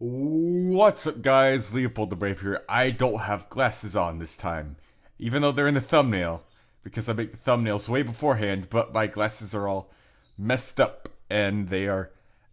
What's up, guys? LeopoldTheBrave here. I don't have glasses on this time, even though they're in the thumbnail, because I make the thumbnails way beforehand, but my glasses are all messed up, and they are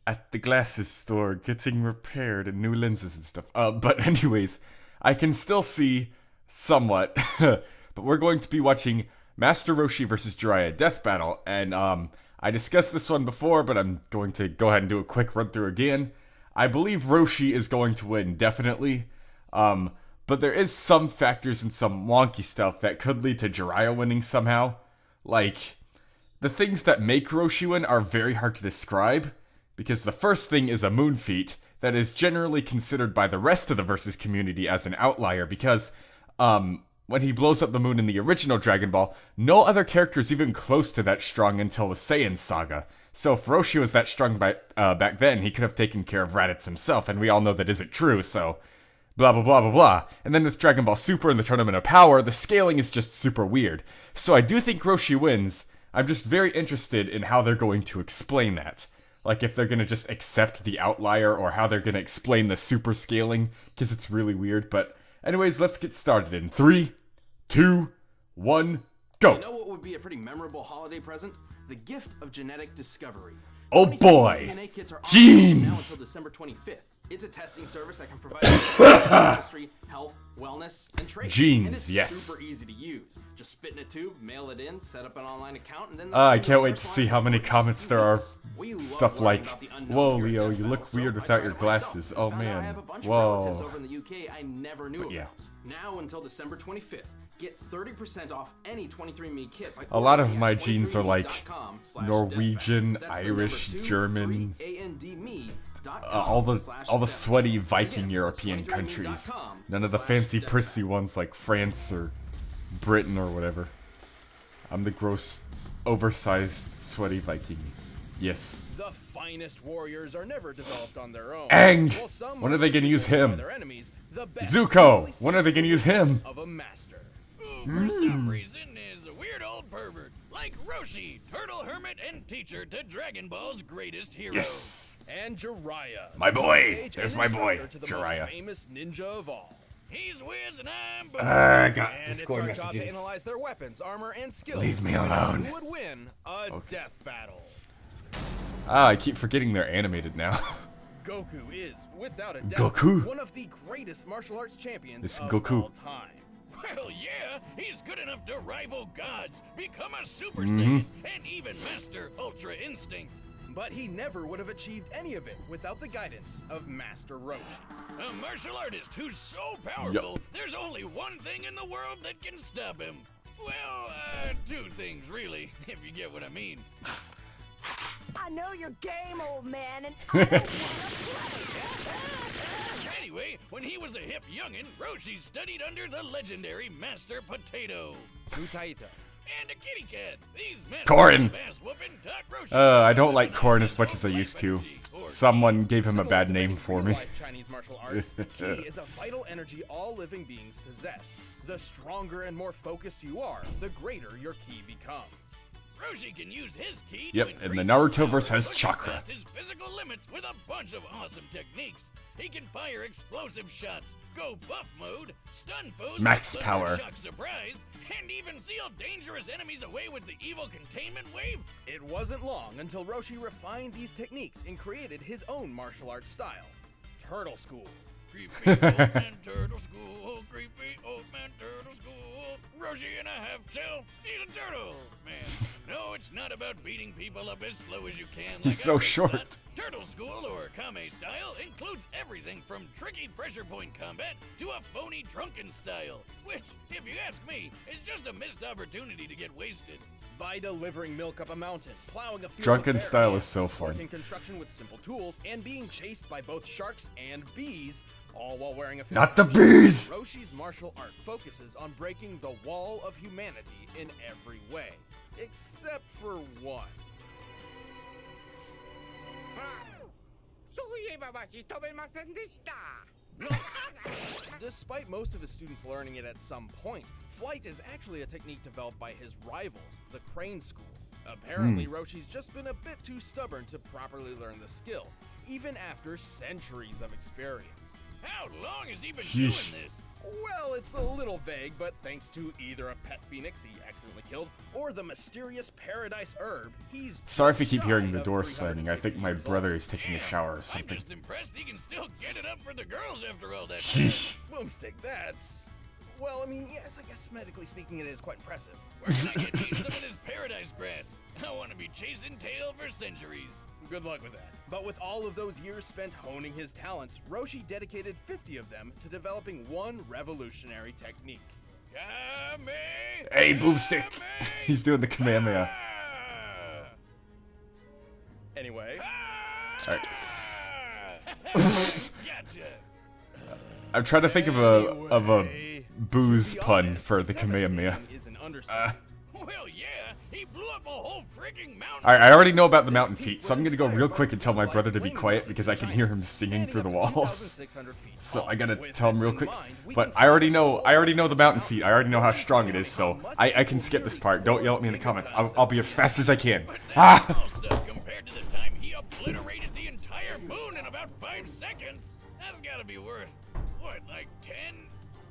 at the glasses store getting repaired and new lenses and stuff. But anyways, I can still see somewhat, but we're going to be watching Master Roshi versus Jiraiya Death Battle, and I discussed this one before, but I'm going to go ahead and do a quick run through again. I believe Roshi is going to win, definitely. But there is some factors and some wonky stuff that could lead to Jiraiya winning somehow. Like, the things that make Roshi win are very hard to describe, because the first thing is a moon feat that is generally considered by the rest of the Versus community as an outlier, because when he blows up the moon in the original Dragon Ball, no other character is even close to that strong until the Saiyan saga. So if Roshi was that strong back then, he could have taken care of Raditz himself, and we all know that isn't true, so blah blah blah blah blah. And then with Dragon Ball Super and the Tournament of Power, the scaling is just super weird. So I do think Roshi wins. I'm just very interested in how they're going to explain that. Like if they're going to just accept the outlier, or how they're going to explain the super scaling, because it's really weird. But anyways, let's get started in 3, 2, 1, go! You know what would be a pretty memorable holiday present? The gift of genetic discovery. Oh boy! DNA kits are Genes! now until December 25th. It's a testing service that can provide history, health, wellness, and traits. Genes, and it's yes. super easy to use. Just spit in a tube, mail it in, set up an online account, and then I can't wait to see how many comments there are. Stuff like, "Whoa, Leo, you look weird without your glasses." Oh man, whoa. Over in the UK I never knew about. Now until December 25th. Get 30% off any 23andMe kit by a lot of my genes are like Norwegian, Irish, German, all the sweaty Viking European countries. None of the fancy prissy ones like France or Britain or whatever. I'm the gross, oversized, sweaty Viking. Yes. The finest warriors are never developed on their own. Aang! When are they gonna use him? Zuko! When are they gonna use him? Of a master. Who, for some reason, is a weird old pervert, like Roshi, turtle hermit and teacher to Dragon Ball's greatest hero. Yes. And Jiraiya. My boy! There's my boy, Jiraiya. Most famous ninja of all. He's Wiz and I'm Bo. I got and Discord it's our job to messages. analyze their weapons, armor, and skills. Leave me alone. Who would win a death battle? I keep forgetting they're animated now. Goku is, without a doubt, Goku? one of the greatest martial arts champions This of Goku. all time. Well, yeah, he's good enough to rival gods, become a Super Saiyan, and even master Ultra Instinct. But he never would have achieved any of it without the guidance of Master Roshi. A martial artist who's so powerful, there's only one thing in the world that can stop him. Well, two things, really, if you get what I mean. I know your game, old man, and I don't wanna play. Anyway, when he was a hip youngin', Roshi studied under the legendary Master Potato. Utaita. And a kitty cat. These Corrin. Roshi. I don't like Corrin as much as I used to. Someone gave him a bad name for me. Chinese martial arts, ki is a vital energy all living beings possess. The stronger and more focused you are, the greater your ki becomes. Roshi can use his ki Yep, to and the increase Naruto his verse power, has pushing chakra. past his physical limits with a bunch of awesome techniques. He can fire explosive shots, go buff mode, stun foes Max with power. shock surprise, and even seal dangerous enemies away with the evil containment wave. It wasn't long until Roshi refined these techniques and created his own martial arts style, Turtle School. Creepy old man turtle school, creepy old man turtle school. Roshi and a half shell, he's a turtle, man. No, it's not about beating people up as slow as you can. He's so short. Turtle School, or Kame style, includes everything from tricky pressure point combat to a phony drunken style, which, if you ask me, is just a missed opportunity to get wasted. By delivering milk up a mountain, plowing a field Drunken with bare style hands, is so fun. working construction with simple tools, and being chased by both sharks and bees, all while wearing a Not the fancy bees! shirt. Roshi's martial art focuses on breaking the wall of humanity in every way, except for one. Despite most of his students learning it at some point, flight is actually a technique developed by his rivals, the Crane School. Apparently, Roshi's just been a bit too stubborn to properly learn the skill. even after centuries of experience. How long has he been doing Yeesh. this? Well, it's a little vague, but thanks to either a pet phoenix he accidentally killed, or the mysterious paradise herb, he's Sorry if you just keep hearing shy the of door slamming. I think 360 my years brother old. is taking a Damn, shower or I'm something. just impressed he can still get it up for the girls after all that time. Sheesh. Boomstick, that's... Well, I mean, yes, I guess medically speaking it is quite impressive. Where can I get me some of this paradise grass? I want to be chasing tail for centuries. Good luck with that. But with all of those years spent honing his talents, Roshi dedicated 50 of them to developing one revolutionary technique. Kame! Hey, Boomstick. He's doing the Kamehameha. Anyway, Alright. Gotcha. I'm trying to think of a booze to be pun honest, for the Kamehameha. devastating is an understatement. Well, yeah, he blew up a whole freaking mountain. Alright, I already know about the mountain feet, so I'm gonna go real quick and tell my brother to be quiet because I can hear him singing through the walls. So I gotta tell him real quick. But I already know the mountain feet. I already know how strong it is, so I can skip this part. Don't yell at me in the comments. I'll be as fast as I can. But that's Ah! small stuff compared to the time he obliterated the entire moon in about 5 seconds. That's gotta be worth, what, like 10,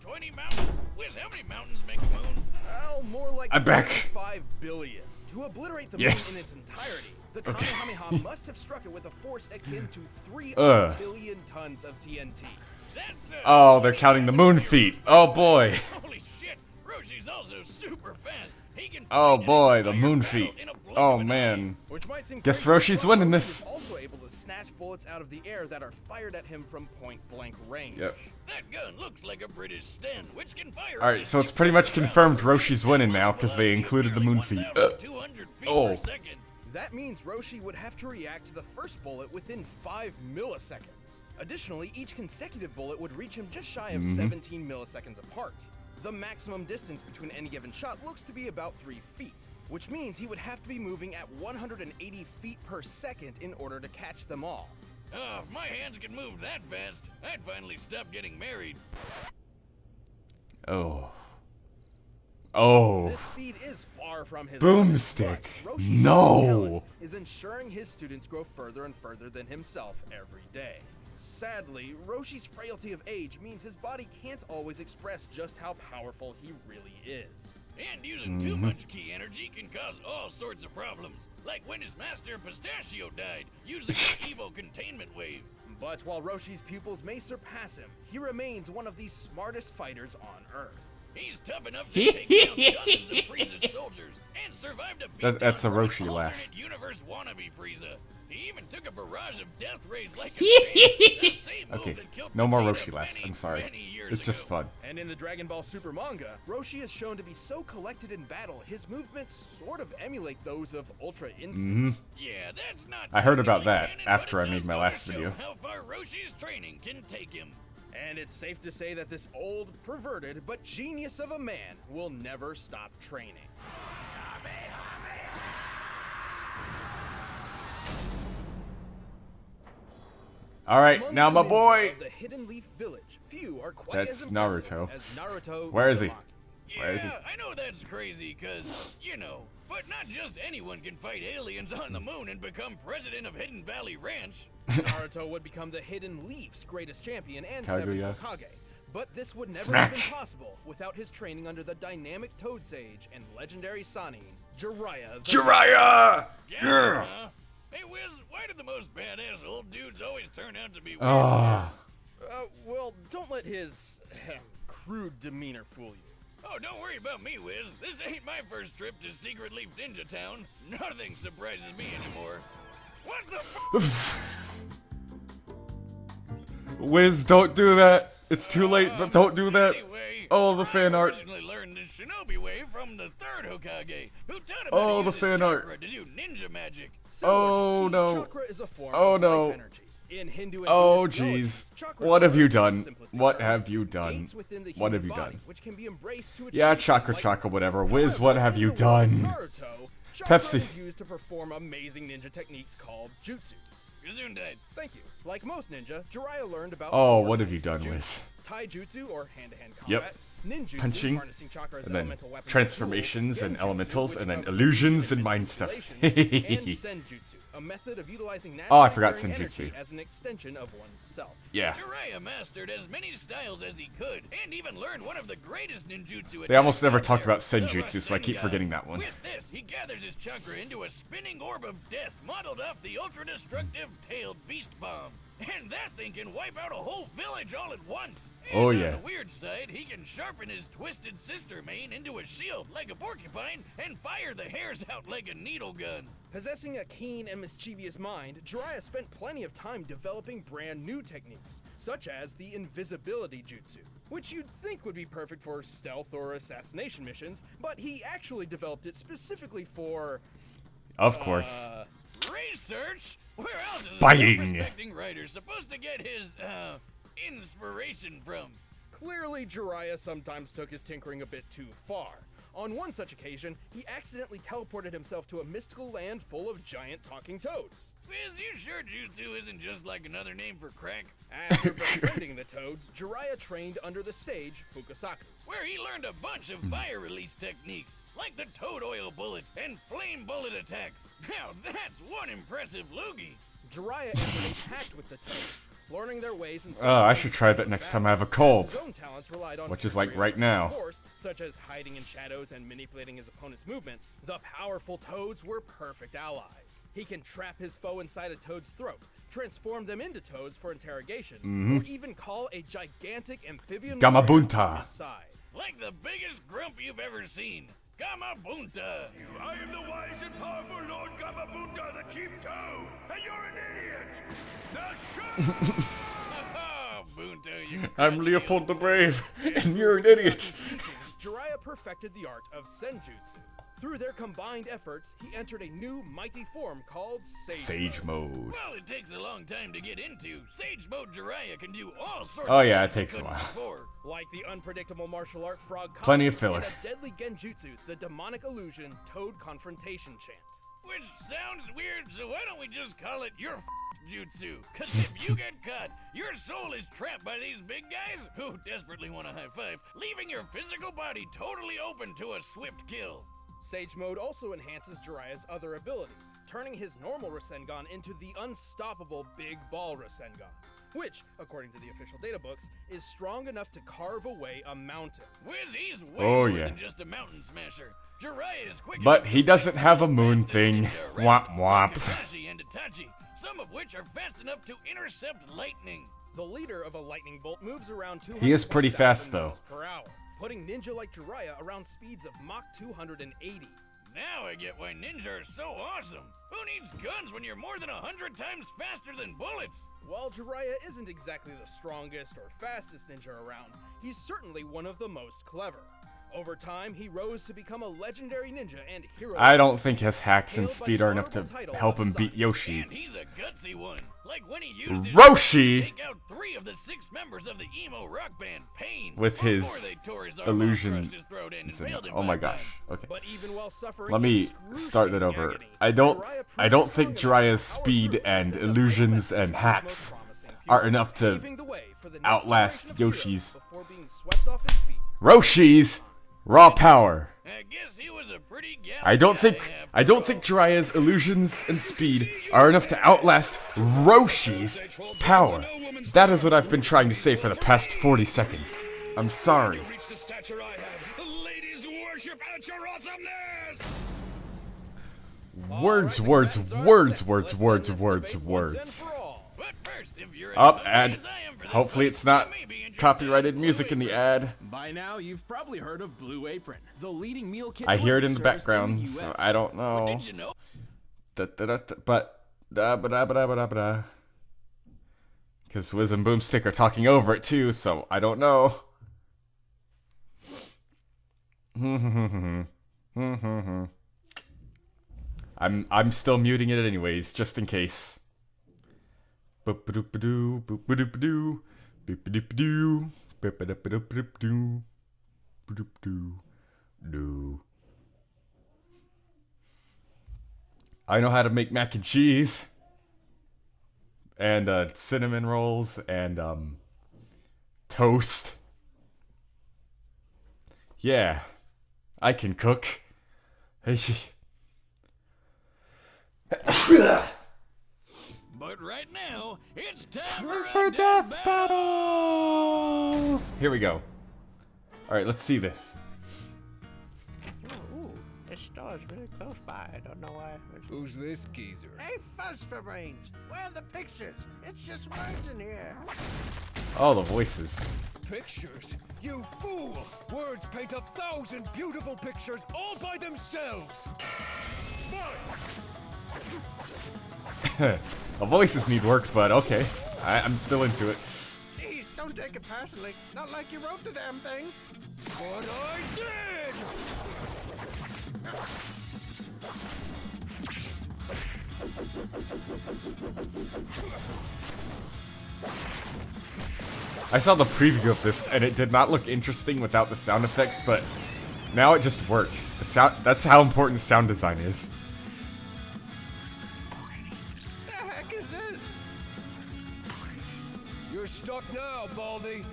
20 mountains? Wiz, how many mountains make a moon? Well, more like I'm back. 5 billion. To obliterate the Yes. moon in its entirety, the Okay. Kamehameha must have struck it with a force akin to 3 Ugh. billion tons of TNT. That's Oh, they're counting the moon feet. Oh boy. Holy shit, Roshi's also super fast. He can Oh fight an boy, the entire moon battle feet. in a blink Oh of an eye. man. Which might seem Guess crazy, Roshi's but winning Roshi this. is also able to snatch bullets out of the air that are fired at him from point-blank range. Yep. That gun looks like a British Sten, which can fire. Alright, so it's pretty much confirmed Roshi's winning now because they included the moon feet. 1,200 feet Oh. per second. That means Roshi would have to react to the first bullet within 5 milliseconds. Additionally, each consecutive bullet would reach him just shy of 17 milliseconds apart. The maximum distance between any given shot looks to be about 3 feet, which means he would have to be moving at 180 feet per second in order to catch them all. Oh, if my hands could move that fast, I'd finally stop getting married. Oh. Oh. This speed is far from his Boomstick. limit, but Roshi's No. talent is ensuring his students grow further and further than himself every day. Sadly, Roshi's frailty of age means his body can't always express just how powerful he really is. And using too much ki energy can cause all sorts of problems, like when his master Pistachio died using the Evo containment wave. But while Roshi's pupils may surpass him, he remains one of the smartest fighters on Earth. He's tough enough to take down dozens of Frieza's soldiers and survived a beatdown That's a from an Roshi laugh. alternate universe wannabe Frieza. He even took a barrage of death rays like a snake, the same move Okay, that killed no more Vegeta Roshi laughs. many, I'm sorry. many years It's just ago. fun. And in the Dragon Ball Super manga, Roshi is shown to be so collected in battle, his movements sort of emulate those of Ultra Instinct. Yeah, that's not. I heard about technically that canon, after but I it made does my go last to show video. How far Roshi's training can take him. And it's safe to say that this old, perverted, but genius of a man will never stop training. Alright, Among now the my ninjas boy. of the Hidden Leaf Village, few are quite That's as impressive Naruto. as Naruto Where is he? Uzumaki. Where is he? Yeah, I know that's crazy, cause, you know, but not just anyone can fight aliens on the moon and become president of Hidden Valley Ranch. Naruto would become the Hidden Leaf's greatest champion and seventh Kaguya. Hokage. But this would never Smack. have been possible without his training under the dynamic Toad Sage and legendary Sannin, Jiraiya. the Jiraiya! Yeah. huh? Hey, Wiz, why do the most badass old dudes always turn out to be weird? Ah. Well, don't let his crude demeanor fool you. Oh, don't worry about me, Wiz. This ain't my first trip to Secret Leaf Ninja Town. Nothing surprises me anymore. What the f- Wiz, don't do that. It's too late, but don't do that. Anyway, Oh, the fan I art. originally learned this shinobi way from the third Hokage, who taught him Oh, how to the use fan his art. chakra to do ninja magic. Similar Oh, to ki, no. Chakra is a form Oh, of no. life energy. In Hindu and Oh, Buddhist theologies, jeez. chakras What have are, you in done? simplistic What terms, have you done? gates within the What have human you body, done? which can be embraced to Yeah, achieve chakra, light- chakra, whatever. Wiz, However, what have in you the world of done? Naruto, chakra Pepsi. is used to perform amazing ninja techniques called jutsus. Gesundheit. Thank you. Like most ninja, Jiraiya learned about Oh, four what have you types of done, jutsus. Wiz? Taijutsu, or hand-to-hand Yep. combat, Ninjutsu, punching, harnessing chakra as and then elemental weapons transformations and and Genjutsu, elementals, which and then covers illusions and movement mind stuff. manipulation, and Senjutsu, a method of utilizing Oh, I naturally forgot occurring Senjutsu. energy as an extension of one's self. Yeah. Jiraiya mastered as many styles as he could, and even learned one of the greatest ninjutsu. They almost never attacks talk out about there, the Senjutsu, so I keep Rasengan. forgetting that one. With this, he gathers his chakra into a spinning orb of death, modeled off the ultra-destructive tailed beast bomb. And that thing can wipe out a whole village all at once. And Oh, on yeah. the weird side, he can sharpen his twisted sister mane into a shield like a porcupine and fire the hairs out like a needle gun. Possessing a keen and mischievous mind, Jiraiya spent plenty of time developing brand new techniques, such as the invisibility jutsu, which you'd think would be perfect for stealth or assassination missions, but he actually developed it specifically for... Of course. Research? Where else is a Spying. self-respecting writer supposed to get his, inspiration from? Clearly, Jiraiya sometimes took his tinkering a bit too far. On one such occasion, he accidentally teleported himself to a mystical land full of giant talking toads. Is you sure jutsu isn't just like another name for crack? After befriending the toads, Jiraiya trained under the sage Fukasaku. Where he learned a bunch of fire release techniques, like the toad oil bullet and flame bullet attacks. Now that's one impressive loogie. Jiraiya entered a pact with the toads, learning their ways and Oh, I should try that next time I have a cold. His own talents relied on Which is like trickery right and now. force, such as hiding in shadows and manipulating his opponent's movements. The powerful toads were perfect allies. He can trap his foe inside a toad's throat, transform them into toads for interrogation, or even call a gigantic amphibian Gamabunta. warrior to his side. Like the biggest grump you've ever seen. Gamabunta! I am the wise and powerful Lord Gamabunta, the Chief Toad, and you're an idiot! Now shut up! Oh, Bunta, you I'm crunchy Leopold the old Brave, and you're an idiot. Jiraiya perfected the art of Senjutsu. Through their combined efforts, he entered a new mighty form called Sage. Sage mode. Well, it takes a long time to get into. Sage Mode Jiraiya can do all sorts Oh, of yeah, it things he takes a couldn't while. before. Like the unpredictable martial art frog combo Plenty of filler. and a deadly genjutsu, the demonic illusion Toad Confrontation Chant. Which sounds weird, so why don't we just call it your jutsu? Cause if you get caught, your soul is trapped by these big guys who desperately want a high five, leaving your physical body totally open to a swift kill. Sage Mode also enhances Jiraiya's other abilities, turning his normal Rasengan into the unstoppable Big Ball Rasengan, which, according to the official data books, is strong enough to carve away a mountain. Wiz, he's way Oh, more yeah. than just a mountain smasher. Jiraiya is quick But enough he to doesn't fight have a some of the moon fastest thing. ninja Womp around, womp. like Kakashi and Itachi, some of which are fast enough to intercept lightning. The leader of a lightning bolt moves around 200 He is pretty fast, though. per hour, putting ninja like Jiraiya around speeds of Mach 280. Now I get why ninja are so awesome. Who needs guns when you're more than 100 times faster than bullets? While Jiraiya isn't exactly the strongest or fastest ninja around, he's certainly one of the most clever. Over time, he rose to become a legendary ninja and hero. I don't think his hacks and hailed by speed the are enough to honorable title help of him beat Son. Yoshi. And he's a gutsy one. Like when he used his Roshi! to take out 3 of the 6 members of the emo rock band Pain With before his they tore his arm off, illusion. crushed his throat, and impaled him Oh my 5 gosh. times. Okay. But even while suffering Let me start that excruciating over. agony, I don't Jiraiya think proved strong enough Jiraiya's to power speed through and set up illusions weapons and most hacks promising are future, enough to paving the way for the next outlast generation of heroes Yoshi's. before being swept off his feet. Roshi's raw power. I guess he was a pretty gallant I don't guy think after all. Jiraiya's illusions and speed are enough to outlast Roshi's power. That is what I've been trying to say for the past 40 seconds. I'm sorry. Reach the stature I have. The ladies worship at your awesomeness! Words, All right, words, the bets are words, set. words, Let's words, end this words, debate once and words. for all. But first, if you're as Up, hungry ad. as I am for this Hopefully fight, it's not you may be interested copyrighted in music in the Blue ad. By now, you've probably heard of Blue Apron, the leading meal kit. I hear it in the delivery service background, the so US. I don't Apron. know. Did you know? Because Wiz and Boomstick are talking over it too, so I don't know. I'm still muting it anyways, just in case. Boop-a-doop-a-doo, boop-a-doop-a-doo, boop-a-doop-a-doo, boop-a-doop-a-doop-a-doo, boop-a-doop-a-doo. I know how to make mac and cheese. And cinnamon rolls and toast. Yeah, I can cook. But right now, it's time For a death death battle! Here we go. Alright, let's see this. Ooh, this store's really close by. I don't know why. Who's this geezer? Hey, fuzz for brains. Where are the pictures? It's just words in here. Oh, the voices. Pictures? You fool! Words paint 1,000 beautiful pictures all by themselves! The voices need work, but okay. I'm still into it. Jeez, don't take it personally. Not like you wrote the damn thing. But I did! I saw the preview of this, and it did not look interesting without the sound effects, but now it just works. The sound—that's how important sound design is. The heck is this? You're stuck now, Baldy.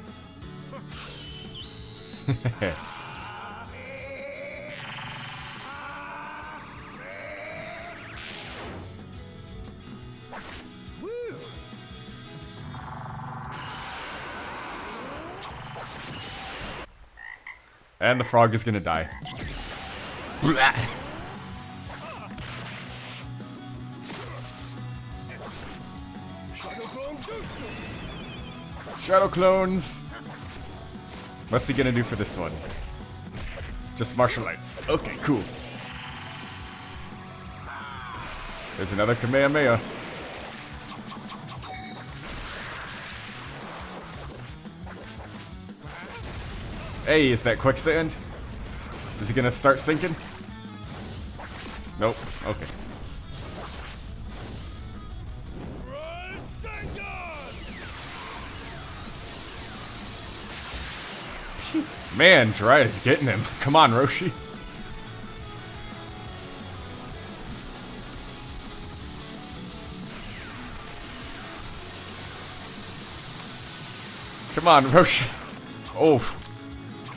Woo! And the frog is gonna die. Blah. Shadow Clone Jutsu! Shadow clones. What's he gonna do for this one? Just martial arts. Okay, cool. There's another Kamehameha. Hey, is that quicksand? Is he gonna start sinking? Nope. Okay. Man, Jiraiya's getting him. Come on, Roshi. Come on, Roshi. Oh,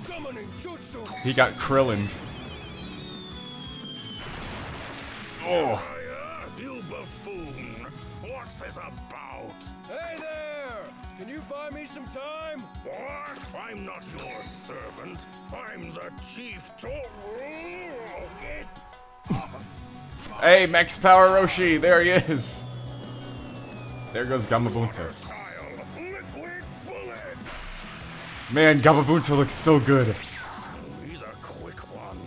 Summoning Jutsu! he got Krillined. Oh, You buffoon! What's this about? Hey there! Can you buy me some time? What? I'm not your servant. I'm the chief to... Get... hey, max power Roshi. There he is. There goes Gamabunta. Style. Liquid bullet. Man, Gamabunta looks so good. He's a quick one.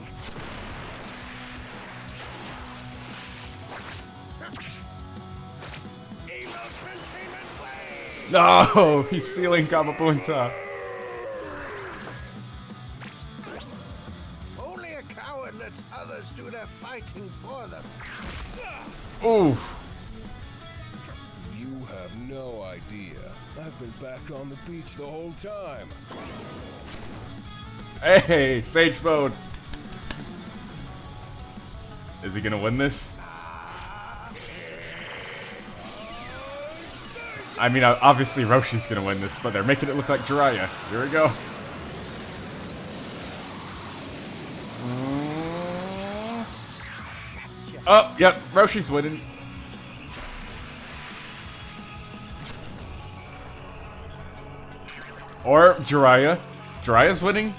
Evil containment wave! No, he's stealing Gamabunta. Only a coward lets others do their fighting for them. Oof. You have no idea. I've been back on the beach the whole time. Hey, Sage Mode. Is he gonna win this? I mean, obviously Roshi's gonna win this, but they're making it look like Jiraiya. Here we go. Oh, yep, Roshi's winning. Or Jiraiya. Jiraiya's winning?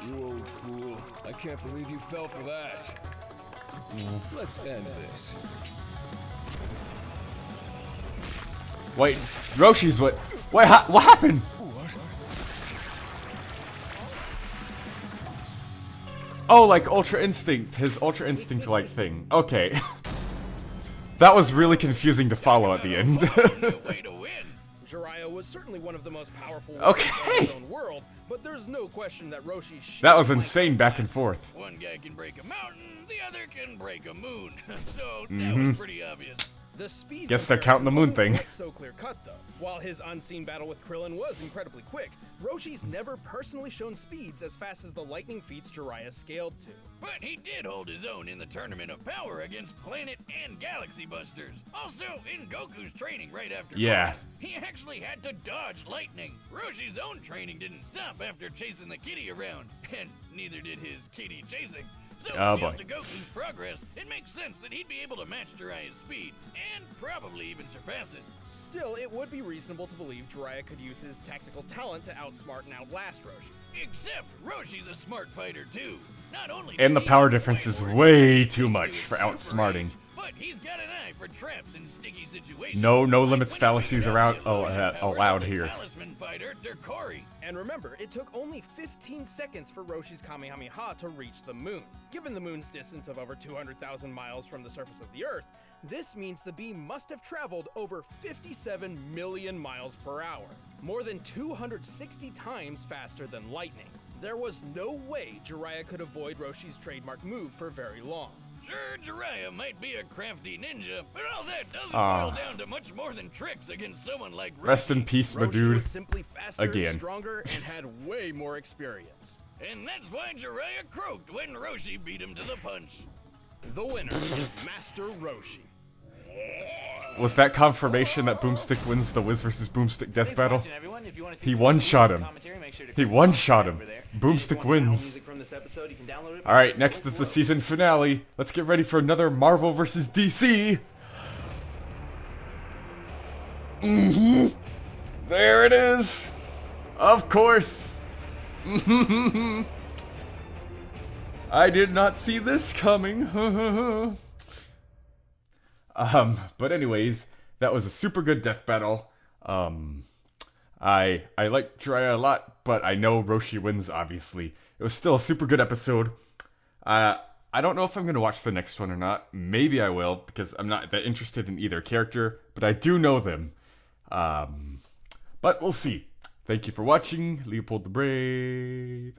You old fool. I can't believe you fell for that. Let's end this. Wait, Roshi's what? Wait, what happened? What? Oh, like Ultra Instinct, his Ultra Instinct-like thing. Okay. That was really confusing to follow at the end. Way to win. Jiraiya was certainly one of the most powerful Okay. warriors in his own world, but there's no question that Roshi That was insane back and forth. One guy can break a mountain, the other can break a moon. So that was pretty obvious. The speed Guess they're counting the moon comparison thing. wasn't so clear cut though. While his unseen battle with Krillin was incredibly quick, Roshi's never personally shown speeds as fast as the lightning feats Jiraiya scaled to. But he did hold his own in the Tournament of Power against Planet and Galaxy Busters. Also, in Goku's training right after Yeah. class, he actually had to dodge lightning. Roshi's own training didn't stop after chasing the kitty around, and neither did his kitty chasing. So, Oh, scaled boy. to Goku's progress, it makes sense that he'd be able to match Jiraiya's speed, and probably even surpass it. Still, it would be reasonable to believe Jiraiya could use his tactical talent to outsmart and outlast Roshi. Except Roshi's a smart fighter too. Not only And does the he power have difference way is more way experience too than much his for super outsmarting. age, but he's got an eye for traps and sticky situations. No Like limits when he fallacies figured out around the illusion powers allowed of the here. Talisman fighter Derkori. And remember, it took only 15 seconds for Roshi's Kamehameha to reach the moon. Given the moon's distance of over 200,000 miles from the surface of the Earth, this means the beam must have traveled over 57 million miles per hour, more than 260 times faster than lightning. There was no way Jiraiya could avoid Roshi's trademark move for very long. Sure, Jiraiya might be a crafty ninja, but all that doesn't Ah. boil down to much more than tricks against someone like Roshi. Rest in peace, my Roshi dude. was simply faster, Again. stronger, and had way more experience. And that's why Jiraiya croaked when Roshi beat him to the punch. The winner is Master Roshi. Was that confirmation that Boomstick wins the Wiz vs. Boomstick death battle? He one-shot him. He one-shot him. Boomstick wins. Alright, next is the season finale. Let's get ready for another Marvel vs. DC. There it is. Of course. I did not see this coming. But anyways, that was a super good death battle. I like Jiraiya a lot, but I know Roshi wins, obviously. It was still a super good episode. I don't know if I'm gonna watch the next one or not. Maybe I will, because I'm not that interested in either character, but I do know them. But we'll see. Thank you for watching. Leopold the Brave.